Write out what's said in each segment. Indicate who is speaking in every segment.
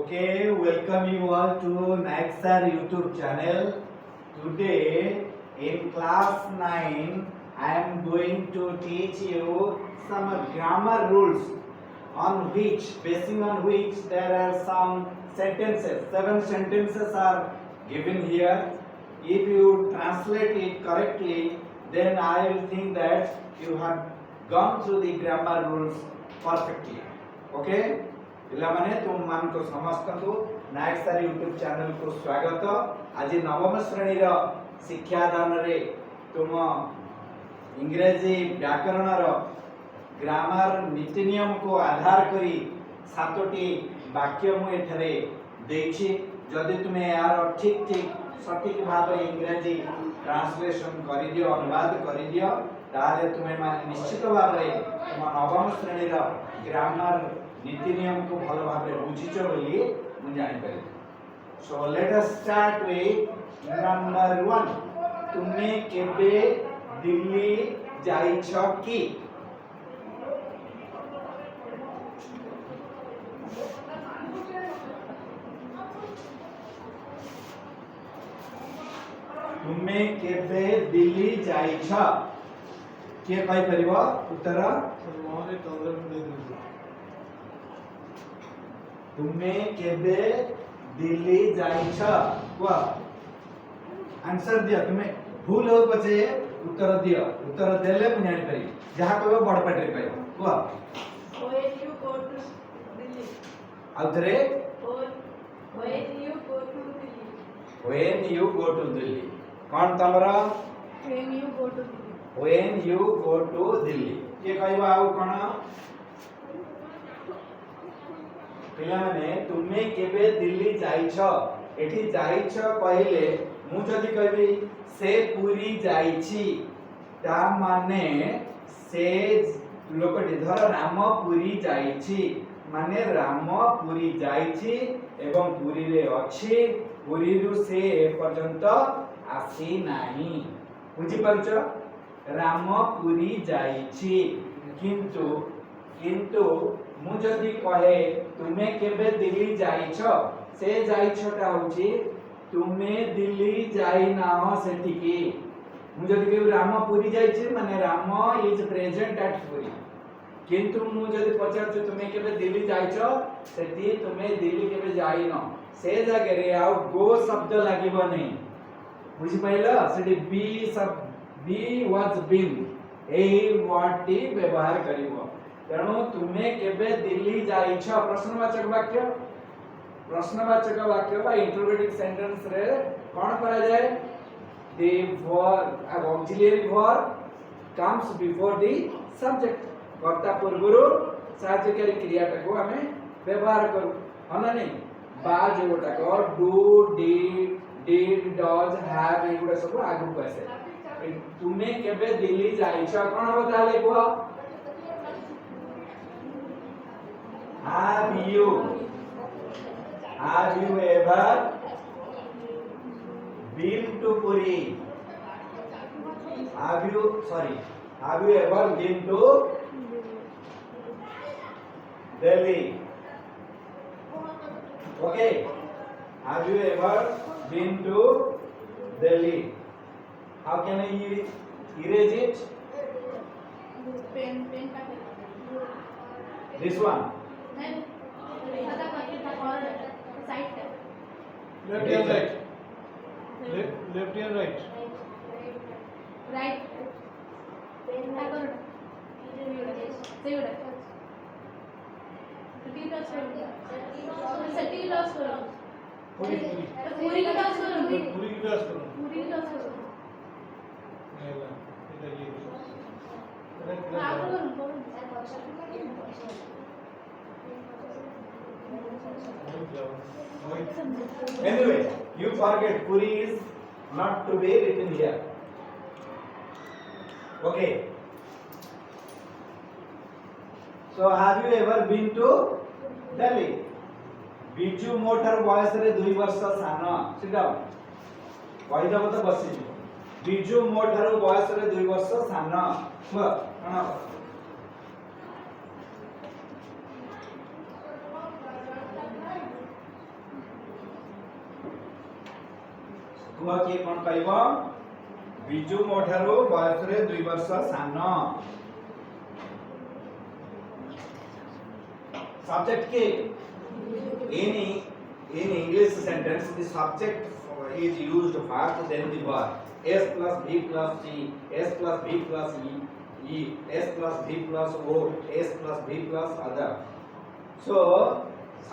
Speaker 1: Okay, welcome you all to Naxar YouTube channel. Today in class 9, I am going to teach you some grammar rules basing on which there are some sentences. 7 sentences are given here. If you translate it correctly, then I will think that you have gone through the grammar rules perfectly. Okay? पिलामाने तुम मान को समस्तु नायक सार YouTube channel को स्वागत। आज नवम श्रेणी रो शिक्षादान रे तुम इंग्रजी व्याकरण रो ग्रामर नीति नियम को आधार करी सातोटी वाक्य मु एथरे देछि। जदि तुमे यार ठीक ठीक सटीक भाव इंग्रजी ट्रांसलेशन करि दियो, अनुवाद करि दियो, ताले तुमे माने निश्चित भाव तुम नवम श्रेणी रो ग्रामर नीति नियम को भल भाव बुझीच बोली मु जानि पारि। So let us start with number 1। तुमे केबे दिल्ली जाइछ की? तुमे केबे दिल्ली जाइछ? के कहि परिबो उत्तर? तुमे केबे दिल्ली जाइछ कुआ? आंसर दियो। तुमे भूल हो पछे उत्तर दियो। उत्तर देले मु जानि पारि। जहा कहबो बड़ पाटरे कहबो कुआ?
Speaker 2: When you go to Delhi.
Speaker 1: आउथरे
Speaker 2: When you go to Delhi.
Speaker 1: when you go to Delhi cone तमरा?
Speaker 2: When you go to Delhi.
Speaker 1: when you go to Delhi के कहबो आउ कोन? पिला माने तुमे केबे दिल्ली जाइछ? एठी जाइछ कहले मु जदी कहबी से पुरी जाइछि, ता माने से लोकटी धर राम पुरी जाइछि माने राम पुरी जाइछि एवं पुरी रे अछि, पुरी रु से ए पर्यंत आसी नाही। बुझी पारुछ? राम पुरी जाइछि किंतु किंतु मु जदी कहे तुमे केबे दिल्ली जाइछ, से जाइछटा होची तुमे दिल्ली जाई ना हो सेटिकी। मु जदी कहू राम पुरी जाइछि माने Ram is present at Puri, किंतु मु जदी पचारछु तुमे केबे दिल्ली जाइछ, सेठी तुमे दिल्ली केबे जाई न, से जगह रे आउ गो शब्द लागिबो नै। बुझी पाइला? सेठी बी वाज बीन एही वर्ड टी व्यवहार करिवो। तेणु तुमे केबे दिल्ली जाइछ प्रश्नवाचक वाक्य, प्रश्नवाचक वाक्य बा इंटरोगेटिव सेंटेंस रे कोन करा जाय? The verb auxiliary verb comes before the subject. कर्ता पूर्वरु सहायकारी क्रियाटा को हमें व्यवहार करू हना नहीं। बा जोटा को डू डिड डज हैव एगुडा सब आगु को आसे। तुमे केबे दिल्ली जाइछ कोन हो ताले को? Have you ever been to Puri? Have you ever been to Delhi? Okay. Have you ever been to Delhi? How can I erase it?
Speaker 2: Pen
Speaker 1: This one.
Speaker 2: Then side
Speaker 3: Left and right. Left and right.
Speaker 2: right.
Speaker 3: पूरी
Speaker 2: पूरी का toss करो।
Speaker 3: पूरी की toss करो।
Speaker 2: पूरी का toss करो।
Speaker 3: नहीं इधर ये
Speaker 2: आप करो।
Speaker 1: Anyway, you forget Puri is not to be written here. Okay. So have you ever been to Delhi? Biju motor बयस रे 2 वर्ष सान। Sit down. कहि दब त बसि जी। बिजू मोटर बयस रे 2 वर्ष सान। छ कना? कुआ किए कोन कहबो बिजू मोठारो बयस रे 2 वर्ष सान सब्जेक्ट के in English sentence the subject is used first then the verb s plus v plus c s plus v plus e s plus v plus o s plus v plus other so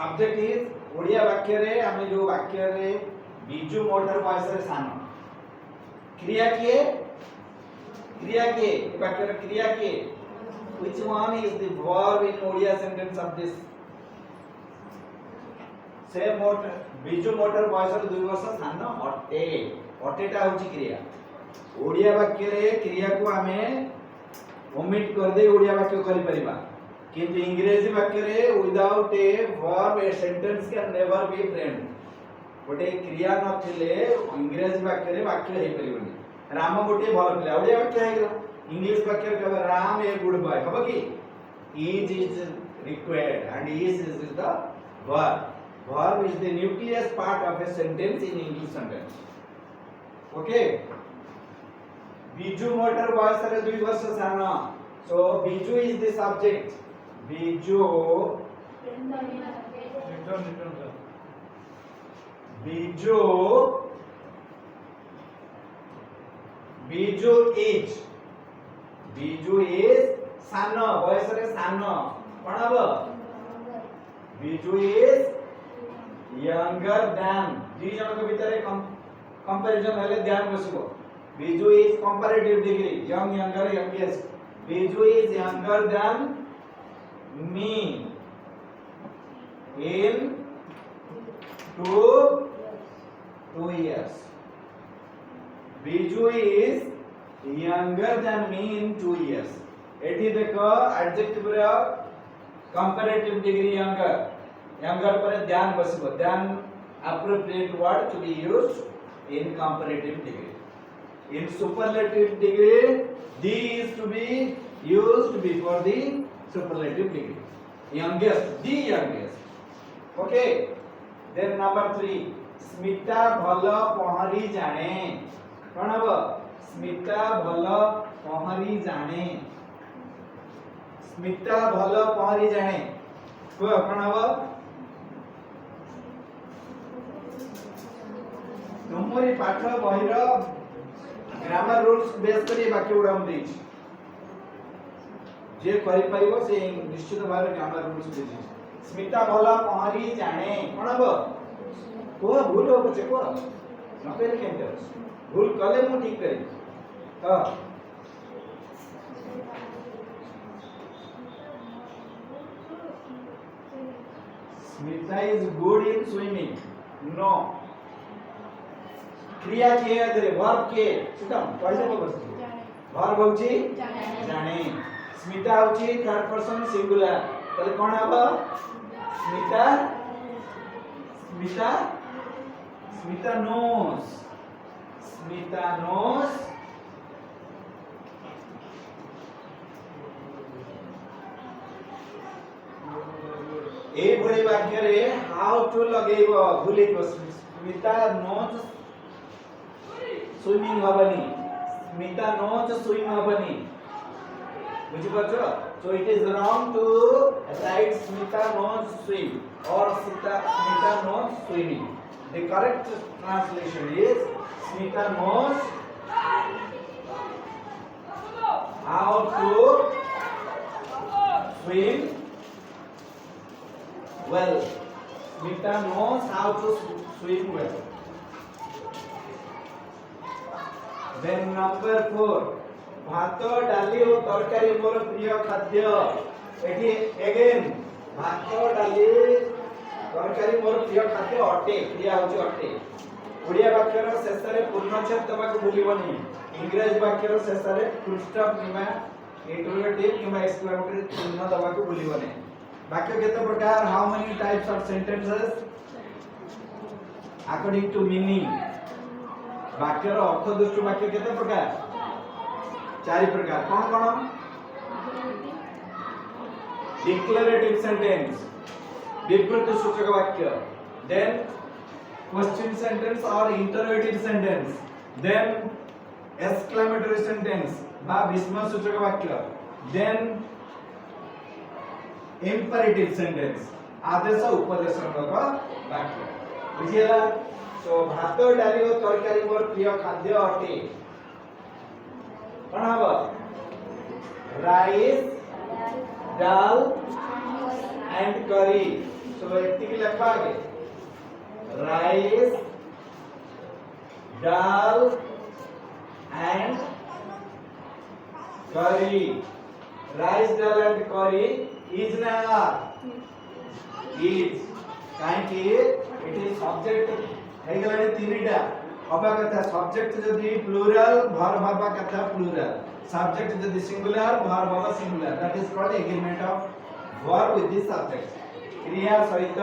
Speaker 1: subject is Odia वाक्य रे हमें जो वाक्य रे Biju motor बयस रे सान क्रिया के वाक्य रे क्रिया के which one is the verb in Odia sentence of this से मोटर बिजू मोटर बयस रे 2 वर्ष सान अटे अटेटा होची क्रिया ओडिया वाक्य रे क्रिया को हमें ओमिट कर दे ओडिया वाक्य करि परिबा किंतु इंग्रेजी वाक्य रे without a verb a sentence can never be friend गोटे क्रिया न थिले इंग्रेजी वाक्य रे वाक्य हे परिबनी राम गोटे भल पिला ओडिया वाक्य हे गेला इंग्लिश वाक्य रे कहबा राम ए गुड बॉय हबो की is required and is the verb verb is the nucleus part of a sentence in English sentence okay Biju motor बयस रे 2 वर्ष सान so Biju is the subject Biju
Speaker 3: return sir
Speaker 1: Biju is सान बयस रे सान कोन हबो बिजू is younger than दी जन के भीतर कंपैरिजन हेले ध्यान बसिबो Biju is comparative degree young younger youngest Biju is younger than me in 2 years Biju is younger than me in 2 years एठी देखो एडजेक्टिव रे कंपैरेटिव डिग्री younger पर ध्यान बसिबो ध्यान appropriate word to be used in comparative degree in superlative degree the is to be used before the superlative degree the youngest okay then number 3 Smita भल पहरी जाने कोन हबो स्मिता भल पहरी जाने स्मिता भल पहरी जाने को कोन हबो नम्बरी पाठ बहिर ग्रामर रूल्स बेस करी वाक्य उडा हम देछि जे करि पाइबो से निश्चित भाबे ग्रामर रूल्स देछि स्मिता भल पहरी जाने कोन हबो को भूल हो बचे को न करे केंते भूल कले मु ठीक करी ह Smita is good in swimming नो क्रिया के अदरे वर्ब के सुतम पढ़ले को बस वर्ब होची जाने स्मिता होची थर्ड पर्सन सिंगुलर तले कोन हबो स्मिता स्मिता स्मिता knows ए भଳି वाक्य रे हाउ टू लगेइबो भूली को स्मिता knows स्विमिंग हबनी स्मिता knows स्विम हबनी बुझि पछो so it is wrong to write smita knows swim or smita knows swimming the correct translation is smita knows how to swim well smita knows how to swim well then number 4 भात डाली और तरकारी मोर प्रिय खाद्य एठी again भात डाली तरकारी मोर प्रिय खाद्य अटे क्रिया होची अटे ओडिया वाक्य रो शेष रे पूर्णच्छेद दबा को भूलिबनी इंग्लिश वाक्य रो शेष रे फुल स्टॉप किबा इंटरोगेटिव किबा एक्सक्लेमेटरी चिन्ह दबा को भूलिबनी वाक्य केते प्रकार how many types of sentences according to meaning वाक्य रो अर्थ दृष्टि वाक्य केते प्रकार 4 प्रकार कौन कौन डिक्लेरेटिव सेंटेंस विवृत सूचक वाक्य then question sentence or interrogative sentence, then exclamatory sentence বা বিস্ময়সূচক বাক্য, then imperative sentence आदेश उपदेशमूलक वाक्य बुझिला। तो भात डाली और तरकारी मोर प्रिय खाद्य अटे कौन हबो राइस दाल एंड करी। सो एतिक लिखा आगे राइस दाल एंड करी। Rice dal and curry is ना इज काहे कि इट इज सब्जेक्ट हे गलाने तीनटा हबा कथा। सब्जेक्ट जदी प्लूरल वर्ब हबा कथा प्लूरल, सब्जेक्ट जदी सिंगुलर वर्ब हबा singular, that is called agreement of verb with this subject. क्रिया सहित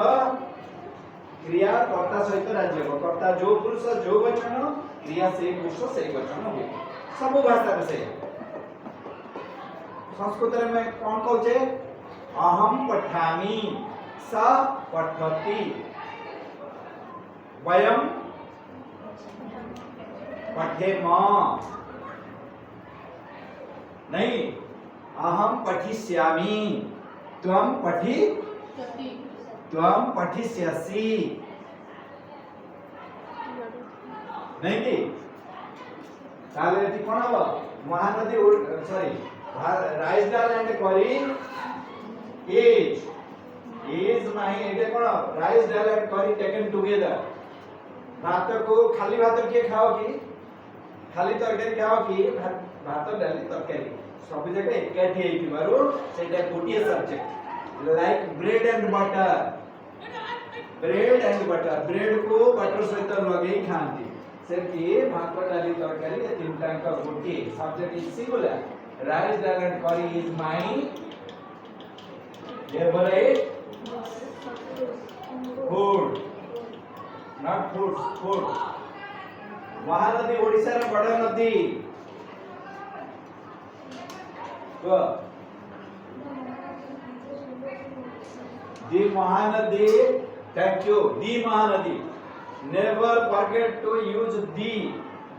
Speaker 1: क्रिया कर्ता सहित राज्य कर्ता जो पुरुष जो वचन क्रिया से पुरुष से वचन हो सब भाषा रे से। संस्कृत रे मैं कोन कहूचे अहम पठामि सा पठति वयम पठेम नहीं अहम पठिष्यामि त्वं पठिष्यसि नहीं कि ताले एटी कोन हबो Mahanadi sorry rice dal and करी is नहीं एटे कोन राइस दाल एंड करी टेकन टुगेदर। भात को खाली भात के खाओ कि खाली तरकारी खाओ कि भात डाली तरकारी सब जगह एकाठी हेइ थिबारु सेटा गोटिए subject like bread and butter. Bread and butter bread को बटर सहित लगे खांती से कि भात डाली तरकारी ये तीनटा का गोटिए subject is singular. Rice dal and curry is my favourite food not food food. Mahanadi Odisha रे बड़ नदी तो the Mahanadi thank you the Mahanadi never forget to use the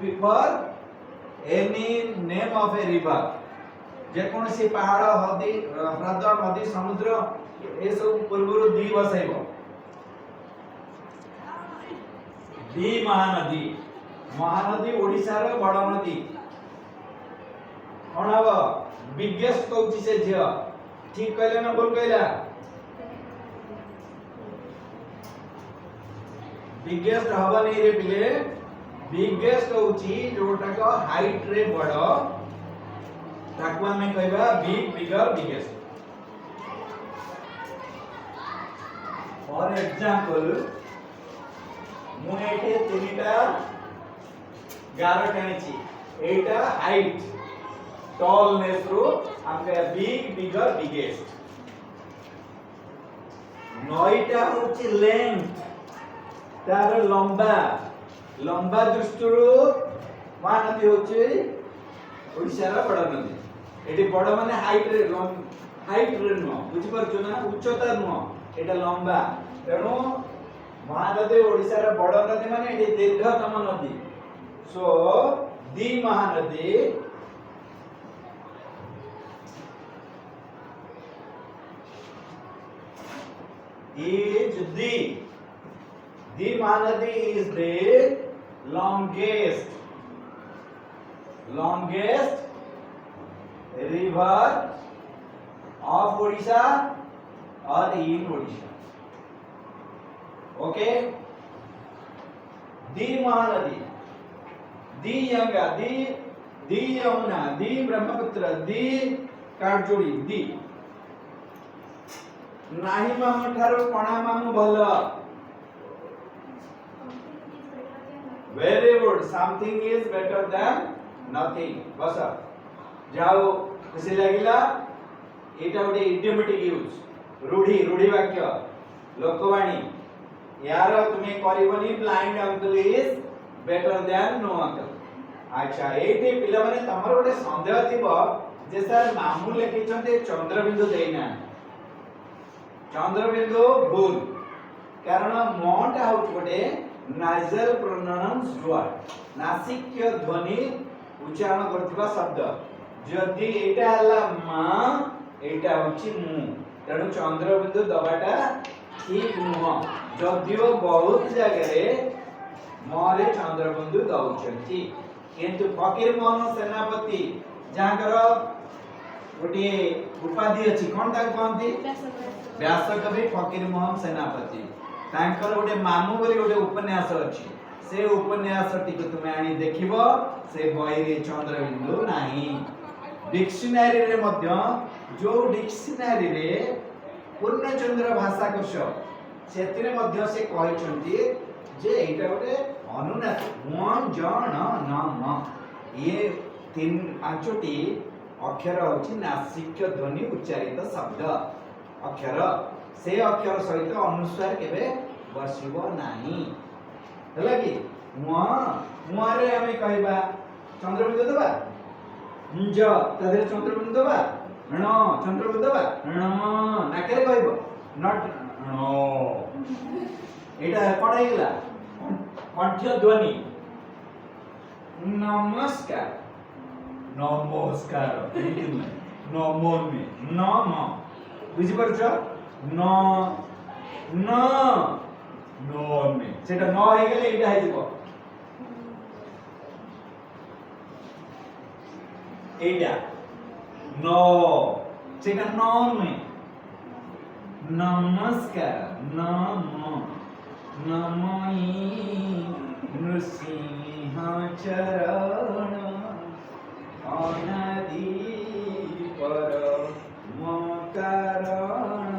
Speaker 1: before any name of a river. जे कोनसी पहाड़ हदी ह्रद नदी समुद्र ए सब पूर्वरु दी बसाइबो। दी महानदी महानदी ओडिसा रे बड़ नदी कोन हबो बिगेस्ट कहूची से झियो ठीक कहले ना बोल कहला बिगेस्ट हबो नहीं रे पिले बिगेस्ट कहूची जोटा को हाइट रे बड़ ताकू हमें कहबा big bigger biggest. For example मु एटे तीनटा गार टाणीची एटा हाइट टॉलनेस रो हमके बिग बिगर बिगेस्ट। नयटा होची लेंथ तार लंबा लंबा दृष्टिरो महानदी होची ओडिसा रा बड़ नदी। एटी बड़ माने हाइट रे नो बुझी परछो ना उच्चता नो एटा लंबा तेणु महानदी ओडिसा रा बड़ नदी माने एटी दीर्घतम नदी। सो दी Mahanadi is the Mahanadi is the longest river of Odisha or in Odisha. Okay, the Mahanadi, the Ganga, the Yamuna, the Brahmaputra, the Karjodi, the नाही मामू ठारो कोणा मामू भलो। Very good something is better then nothing. बस जाओ खुशी लागिला एटा गोटे इडियोमेटिक यूज रूढ़ी वाक्य लोकवाणी यार तुमे करबनी blind uncle is better than no uncle. अच्छा एटी पिला माने तमर गोटे संदेह थिबो जे सर मामू लिखिचंते चंद्रबिंदु देइना चंद्रबिंदु भूल कारण मटा होच गोटे nasal pronounced word नासिक्य ध्वनि उच्चारण करथिबा शब्द जदि एटा हला मा एटा होची मु तेणु चंद्रबिंदु दबाटा ठीक नुह जदियो बहुत जगह रे मरे चंद्रबिंदु दउछंती किंतु फकीर मोहन सेनापति जाकर गोटे उपाधि अछि कोन ताक कहंती व्यासकवि फकीर मोहन सेनापति तांकर गोटे मामू बोली गोटे उपन्यास अछि से उपन्यास टिक तुमे आनी देखिबो से बही रे चंद्रबिंदु नाही डिक्शनरी रे मध्य जो डिक्शनरी रे पूर्णचंद्र भाषा कोश सेतिरे मध्य से कहिसंती जे एटा गोटे अनुनासिक मन जन न म ये तीन पांचटी अक्षर होची नासिक ध्वनि उच्चारित शब्द अक्षर से अक्षर सहित अनुस्वार केबे बसिबो नाही हला कि मुआ रे हमें कहबा चंद्रबिंदु दबा ज तदरे चंद्रबिंदु दबा ण चंद्रबिंदु दबा ण नाकेरे कहबो नॉट नो एटा कोन हेला कंठ ध्वनि नमस्कार नमस्कार नमो में नम बुझि परछ न न न में सेटा न हे गेले एटा हे जिवो एटा न सेटा न में नमस्कार नम नमोई नृसिंह चरण अनादि पर मकारण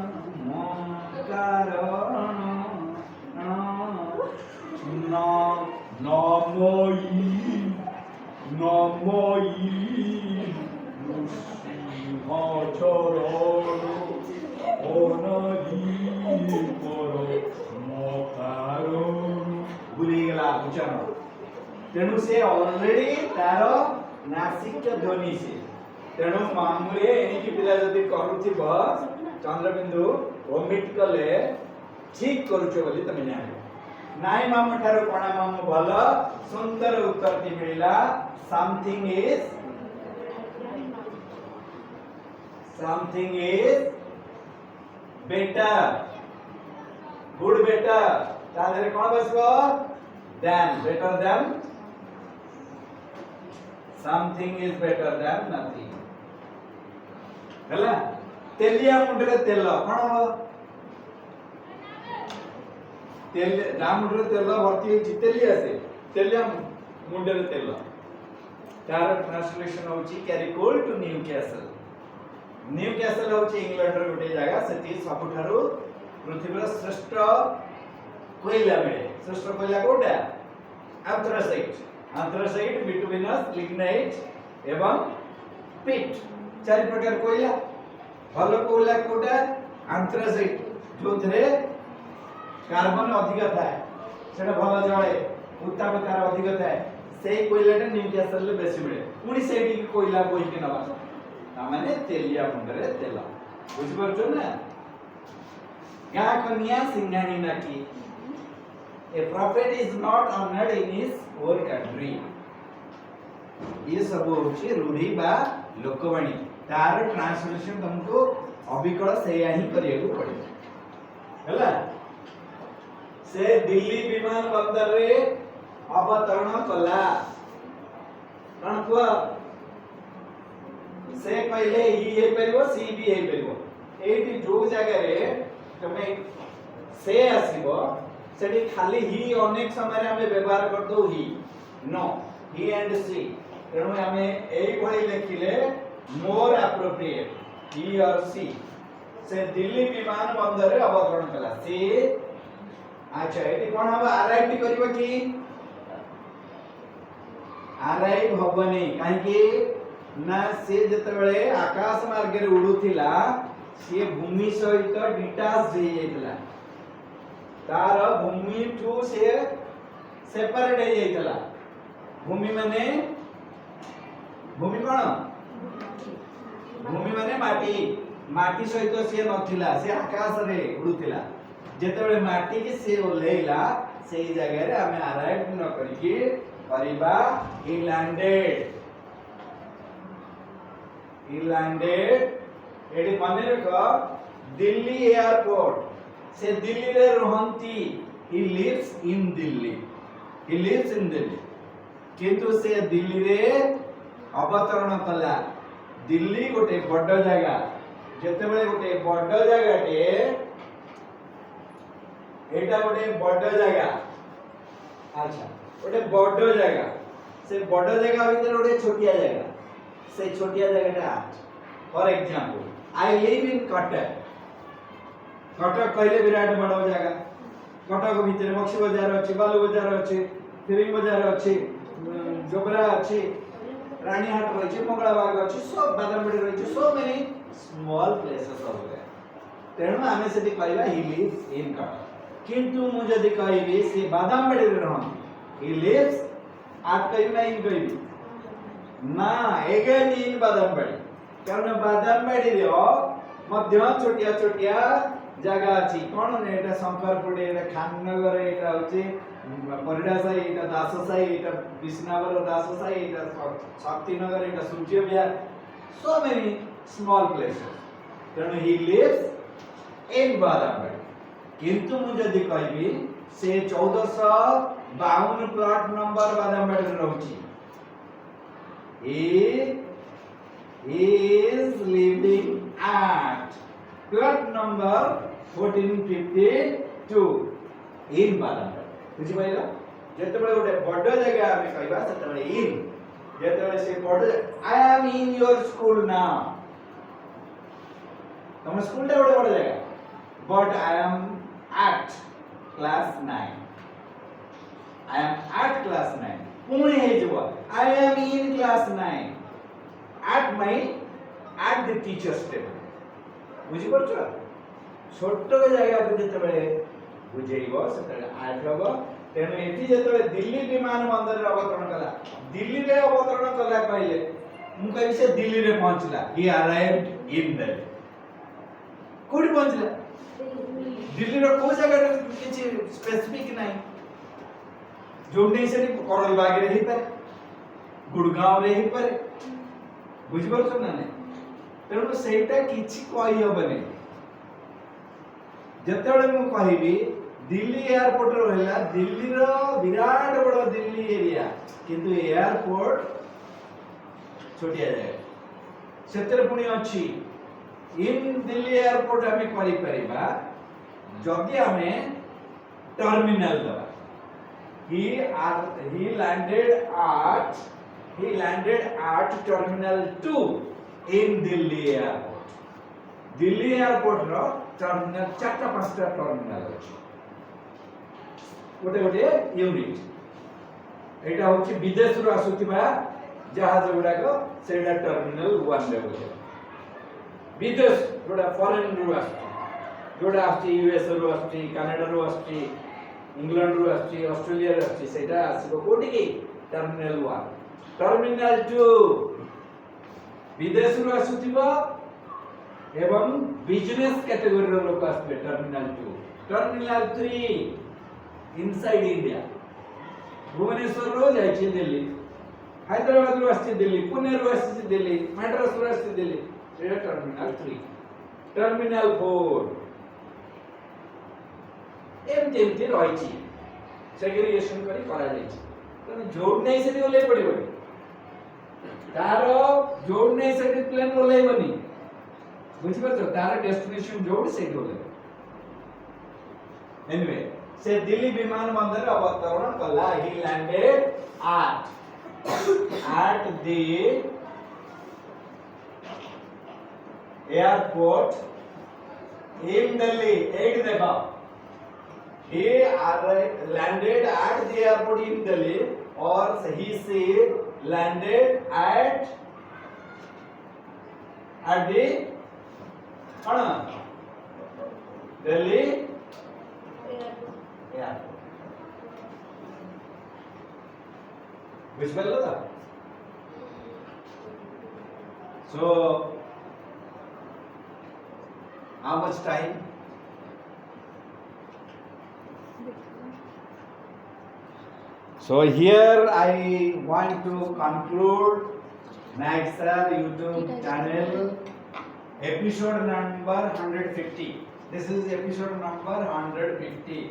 Speaker 1: नमोई नमोई नृसिंह चरण अनादि पर मकारण भूली गला उच्चारण तेणु से ऑलरेडी तार नासिक ध्वनि से तेणु मामुरे एनिकी पिला जदी करूथिब चंद्रबिंदु ओमिट कले ठीक करूछो बोली तमे जाने नाई मामू ठारो कोणा मामू भलो सुंदर उत्तर ती मिलिला something is better good better तादरे कोन बसबो than better than something is better than nothing हला तेलिया मुंडरे तेल कोन हो तेल राम मुंडरे तेल भर्ती जितेलिया से तेलिया मुंडरे तेल तार ट्रांसलेशन होची carry coal to Newcastle होची इंग्लैंड रो गोटे जगह सेठी सबठारो पृथ्वीर श्रेष्ठ कोयला मिले श्रेष्ठ कोयला कोटा एंथ्रासाइट बिटुमिनस लिग्नाइट एवं पिट चार प्रकार कोयला भलो कोयला कोटा एंथ्रासाइट जो थरे कार्बन अधिक थाए सेटा भलो जळे उत्ताप तार अधिक थाए से कोयलाटा न्यूकासल ले बेसी मिले पुनी सेठी कोयला कोइ के नबा माने तेलिया मुंडरे तेल बुझि परछो ना गा कन्या सिंहानी नाकी A prophet is not honored in his own country. ये सब होची रूढ़ी बा लोकवाणी तार ट्रांसलेशन तुमको अभिकल सेया ही करियको पड़े हला से दिल्ली विमान बंदर रे अवतरण कला कण को से पहले ही हे परबो सी भी हे परबो एठी जो जगह रे तमे से आसीबो सेठी खाली ही अनेक समय रे हमें व्यवहार कर दो ही नो ही एंड सी तेणु हमें एई भली लिखिले मोर एप्रोप्रिएट ही और सी से दिल्ली विमान बंदर रे अवतरण कला सी अच्छा एटी कोन हबा अराइव करबो की अराइव हबनी काहे की ना से जते बेले आकाश मार्ग रे उडुथिला से भूमि सहित डिटाच हे जाइतला तार भूमि ठू से सेपरेट हे जाइतला भूमि माने भूमि कोन भूमि माने माटी माटी सहित से नथिला से आकाश रे उडुथिला जेते बेले माटी के से ओलेइला সেই জায়গায় আমি अराइव ন করিকি परिबा he landed এটি মনে রাখ দিল্লি এয়ারপোর্ট সে দিল্লি রে রহন্তি he lives in Delhi কিন্তু সে দিল্লি রে অবতরণ কলা দিল্লি গোটে বড় জায়গা যেতেবেলে গোটে বড় জায়গাটে এটা গোটে বড় জায়গা আচ্ছা গোটে বড় জায়গা সে বড় জায়গা ভিতরে গোটে ছোটিয়া জায়গা সেই ছোটিয়া জায়গাটা for example I live in Cuttack कहले विराट बड़ जगह कटक ভিতরে বক্সি বাজার আছে বালু বাজার আছে ফিরিং বাজার আছে জোবরা আছে রানীহাট রয়েছে মঙ্গলাবাগ আছে সব বাদামবাড়ি রয়েছে so many small places of there তেণু আমি সেটি কইবা হি লিভস ইন কটক কিন্তু মু যদি কইবি সে বাদামবাড়ি রে রহন হি লিভস আট কইবি না ইন কইবি না এগেন ইন বাদামবাড়ি কারণ বাদামবাড়ি রে মধ্য ছোটিয়া ছোটিয়া জায়গা আছে কোন না এটা শঙ্করপুরে এটা খাননগর এটা হচ্ছে পরিডাসাই এটা দাসসাই এটা বিষ্ণাবর দাসসাই এটা শক্তিনগর এটা সূর্যবিহার so many small places তেଣୁ he lives in Badambari কিন্তু ମୁଁ ଯଦି କହିବି ସେ 1452 ପ୍ଲଟ ନମ୍ବର ବାଦାମବାଡ଼ିରେ ରହୁଛି he is living at plot number 1452 in Badambadi ବୁଝି ପାଇଲ ଯେତେବେଳେ ଗୋଟେ ବଡ ଜାଗା ଆମେ କହିବା ସେତେବେଳେ in ଯେତେବେଳେ ସେ ବଡ I am in your school now ତମ ସ୍କୁଲଟା ଗୋଟେ ବଡ ଜାଗା but I am at class 9 I am at class 9 ପୁଣି ହେଇଯିବ I am in class 9 at the teacher's table বুঝি পারছো ছোট জায়গাକୁ ଯେତେବେଳେ ବୁଝେଇବ ସେତେବେଳେ at ହବ ତେଣୁ ଏଠି ଯେତେବେଳେ ଦିଲ୍ଲୀ ବିମାନ ବନ୍ଦରରେ ଅବତରଣ କଲା ଦିଲ୍ଲୀରେ ଅବତରଣ କଲା କହିଲେ ମୁଁ କହିବି ସେ ଦିଲ୍ଲୀରେ ପହଞ୍ଚିଲା he arrived in Delhi କୋଉଠି ପହଞ୍ଚିଲା ଦିଲ୍ଲୀର କୋଉ ଜାଗାରେ କିଛି ସ୍ପେସିଫିକ ନାହିଁ ଯୋଉଠି ସେଠି କରଲବାଗରେ ହେଇପାରେ ଗୁଡଗାଁରେ ହେଇପାରେ ବୁଝିପାରୁଛ ନା ନାଇଁ ତେଣୁ ସେଇଟା କିଛି କହିହବନି ଯେତେବେଳେ ମୁଁ କହିବି ଦିଲ୍ଲୀ ଏୟାରପୋର୍ଟ ରହିଲା ଦିଲ୍ଲୀର ବିରାଟ ବଡ଼ ଦିଲ୍ଲୀ ଏରିଆ କିନ୍ତୁ ଏୟାରପୋର୍ଟ ଛୋଟିଆ ଜାଗା ସେଥିରେ ପୁଣି ଅଛି ଇନ୍ ଦିଲ୍ଲୀ ଏୟାରପୋର୍ଟ ଆମେ କରିପାରିବା ଯଦି ଆମେ ଟର୍ମିନାଲ ଦବା he landed at terminal 2 in Delhi airport Delhi airport ro terminal 4-5টা terminal ଅଛି ଗୋଟେ ଗୋଟେ ୟୁନିଟ୍ ଏଟା ହଉଛି ବିଦେଶରୁ ଆସୁଥିବା ଜାହାଜ ଗୁଡାକ ସେଇଟା ଟର୍ମିନାଲ 1 ରେ ଅଛି ବିଦେଶ ଯୋଟା ଫରେନ୍ ରୁ ଆସୁଛି ଯୋଟା ଆସୁଛି ୟୁଏସ୍ ରୁ ଆସୁଛି କାନାଡା ରୁ ଆସୁଛି इंग्लैंड रू आछि ऑस्ट्रेलिया रू आछि सेटा आसीबो कोठी की टर्मिनल 1 टर्मिनल 2 विदेश रू आसुथिबो एवं बिजनेस कैटेगरी रो लोक आसबे terminal 2 terminal 3 inside India Bhubaneswar रो जाय छी दिल्ली हैदराबाद रू आछि दिल्ली पुणे रू आछि दिल्ली मैड्रास रू आछि दिल्ली सेटा टर्मिनल 3 टर्मिनल 4 एमती रही सेग्रीगेशन करी करा जायछि तने जोड नै सेठी ओले पड़िबो तार जोड नै सेठी प्लेन ओलेबनी बुझि परछो तार डेस्टिनेशन जोड सेठी ओले एनीवे से दिल्ली विमान बंदर अवतरण कला ही landed at the airport in Delhi एक देखो he landed at the airport in Delhi or he said landed at the Delhi airport which well था so how much time So here I want to conclude Naxar YouTube channel episode number 150. This is episode number 150.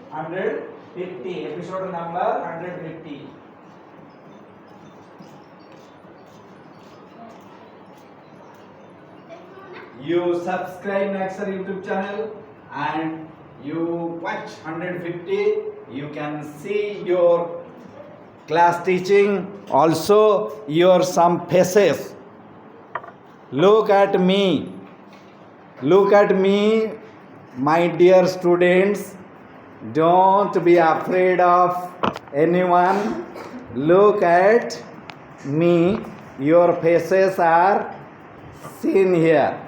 Speaker 1: 150. Episode number 150. You subscribe Naxar YouTube channel and you watch 150. You can see your class teaching, also your some faces. Look at me, my dear students. Don't be afraid of anyone. Look at me, your faces are seen here.